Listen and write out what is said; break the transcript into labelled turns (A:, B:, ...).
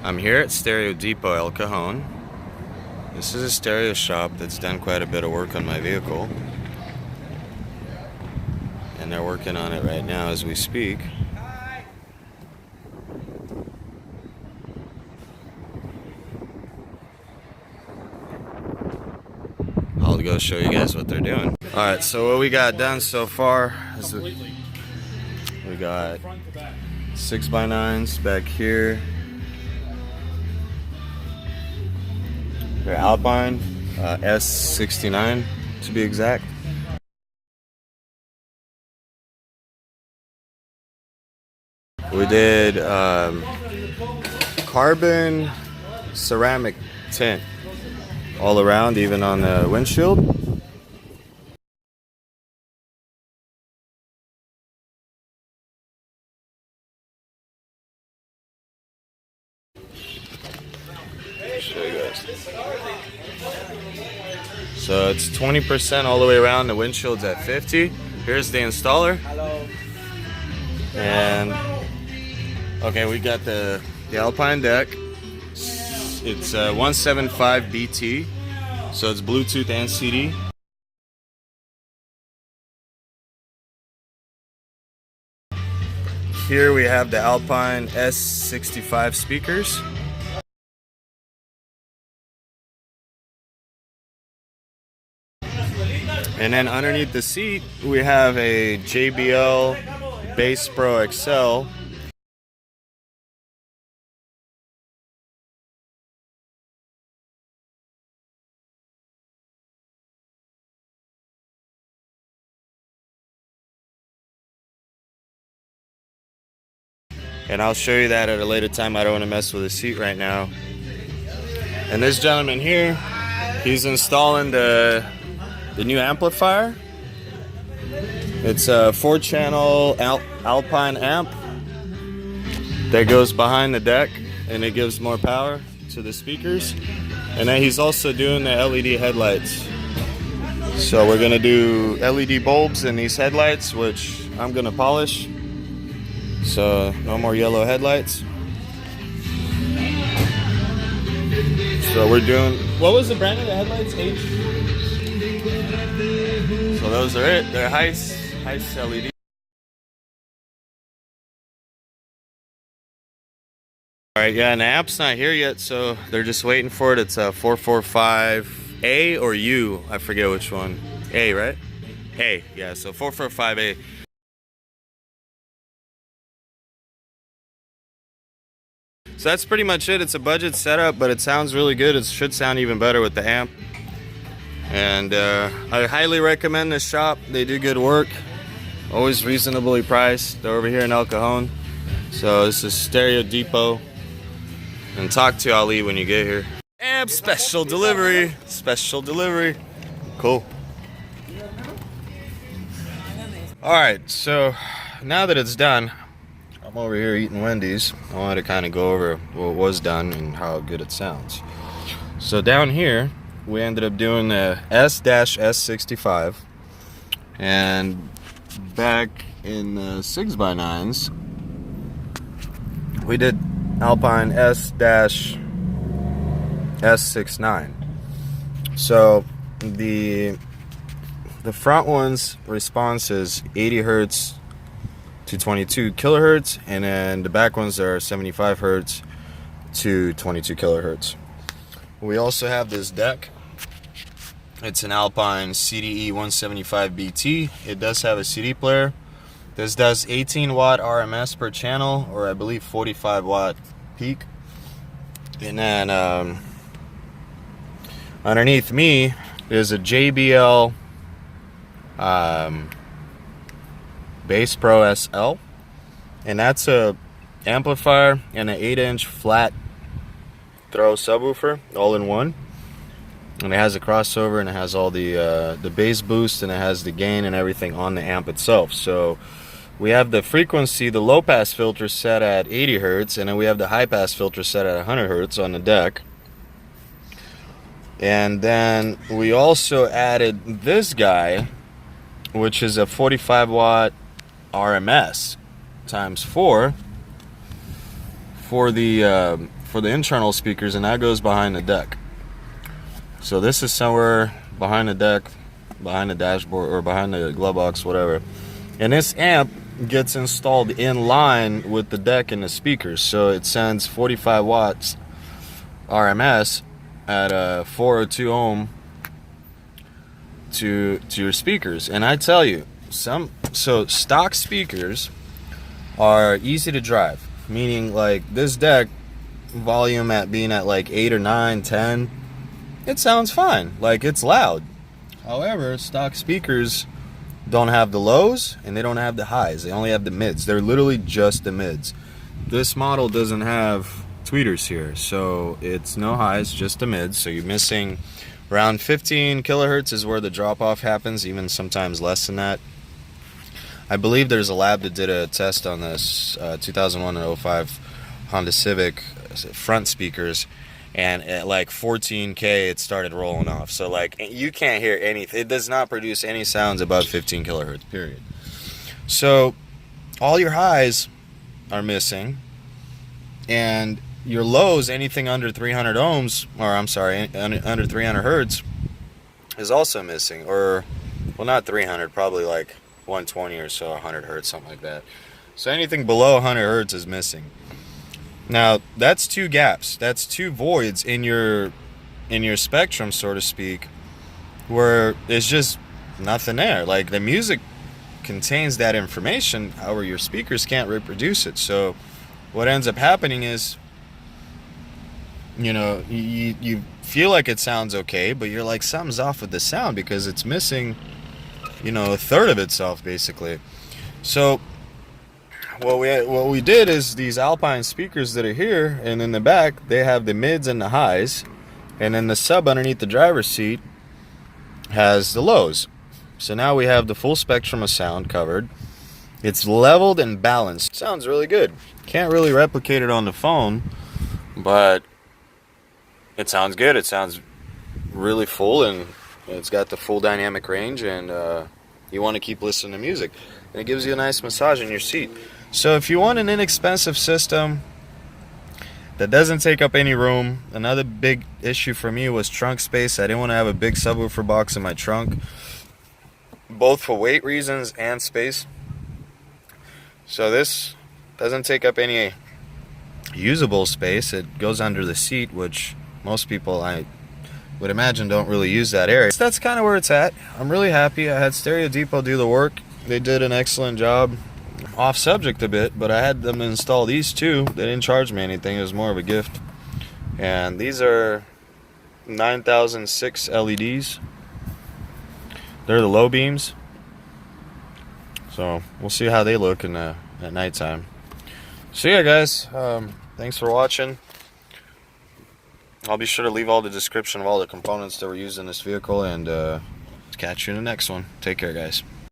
A: I'm here at Stereo Depot, El Cajon. This is a stereo shop that's done quite a bit of work on my vehicle. And they're working on it right now as we speak. I'll go show you guys what they're doing. Alright, so what we got done so far is we got 6x9s back here. They're Alpine S69 to be exact. We did carbon ceramic tint all around, even on the windshield. Show you guys. So it's 20% all the way around. The windshield's at 50. Here's the installer.
B: Hello.
A: And okay, we got the Alpine deck. It's 175 BT, so it's Bluetooth and CD. Here we have the Alpine S65 speakers. And then underneath the seat, we have a JBL Basspro SL. And I'll show you that at a later time. I don't want to mess with the seat right now. And this gentleman here, he's installing the new amplifier. It's a 4-channel Alpine amp that goes behind the deck, and it gives more power to the speakers. And then he's also doing the LED headlights. So we're gonna do LED bulbs in these headlights, which I'm gonna polish. So no more yellow headlights. So we're doing, what was the brand of the headlights? H? So those are it. They're Heise LED. Alright, yeah, and the app's not here yet, so they're just waiting for it. It's a 445A or U. I forget which one. A, right? A, yeah, so 445A. So that's pretty much it. It's a budget setup, but it sounds really good. It should sound even better with the amp. And I highly recommend this shop. They do good work. Always reasonably priced. They're over here in El Cajon. So this is Stereo Depot. And talk to Ali when you get here. Amp special delivery. Special delivery. Cool. Alright, so now that it's done, I'm over here eating Wendy's. I wanted to kind of go over what was done and how good it sounds. So down here, we ended up doing the S-S65. And back in the 6x9s, we did Alpine S-S69. So the front one's response is 80 hertz to 22 kilohertz, and then the back ones are 75 hertz to 22 kilohertz. We also have this deck. It's an Alpine CDE 175 BT. It does have a CD player. This does 18 watt RMS per channel, or I believe 45 watt peak. And then underneath me is a JBL Basspro SL, and that's a amplifier and an 8-inch flat throw subwoofer all in one. And it has a crossover, and it has all the bass boost, and it has the gain and everything on the amp itself. So we have the frequency, the low pass filter set at 80 hertz, and then we have the high pass filter set at 100 hertz on the deck. And then we also added this guy, which is a 45 watt RMS times 4 for the internal speakers, and that goes behind the deck. So this is somewhere behind the deck, behind the dashboard, or behind the glove box, whatever. And this amp gets installed in line with the deck and the speakers, so it sends 45 watts RMS at a 402 ohm to your speakers. And I tell you, so stock speakers are easy to drive, meaning like this deck volume at being at like 8 or 9, 10, it sounds fine, like it's loud. However, stock speakers don't have the lows and they don't have the highs, they only have the mids. They're literally just the mids. This model doesn't have tweeters here, so it's no highs, just the mids. So you're missing around 15 kilohertz is where the drop off happens, even sometimes less than that. I believe there's a lab that did a test on this 2001 and 05 Honda Civic front speakers, and at like 14K it started rolling off. So like you can't hear anything. It does not produce any sounds above 15 kilohertz, period. So all your highs are missing, and your lows, anything under 300 ohms, or I'm sorry, under 300 hertz is also missing. Or, well, not 300, probably like 120 or so, 100 hertz, something like that. So anything below 100 hertz is missing. Now that's two gaps, that's two voids in your spectrum, so to speak, where it's just nothing there. Like the music contains that information, however your speakers can't reproduce it. So what ends up happening is, you know, you feel like it sounds okay, but you're like, something's off with the sound because it's missing, you know, a third of itself basically. So what we did is these Alpine speakers that are here, and in the back they have the mids and the highs, and then the sub underneath the driver's seat has the lows. So now we have the full spectrum of sound covered. It's leveled and balanced. Sounds really good. Can't really replicate it on the phone, but it sounds good. It sounds really full, and it's got the full dynamic range, and you want to keep listening to music, and it gives you a nice massage in your seat. So if you want an inexpensive system that doesn't take up any room, another big issue for me was trunk space. I didn't want to have a big subwoofer box in my trunk, both for weight reasons and space. So this doesn't take up any usable space. It goes under the seat, which most people, I would imagine, don't really use that area. So that's kind of where it's at. I'm really happy. I had Stereo Depot do the work. They did an excellent job. Off subject a bit, but I had them install these too. They didn't charge me anything. It was more of a gift. And these are 9006 LEDs. They're the low beams. So we'll see how they look in at nighttime. So yeah, guys, thanks for watching. I'll be sure to leave all the description of all the components that were used in this vehicle, and catch you in the next one. Take care, guys.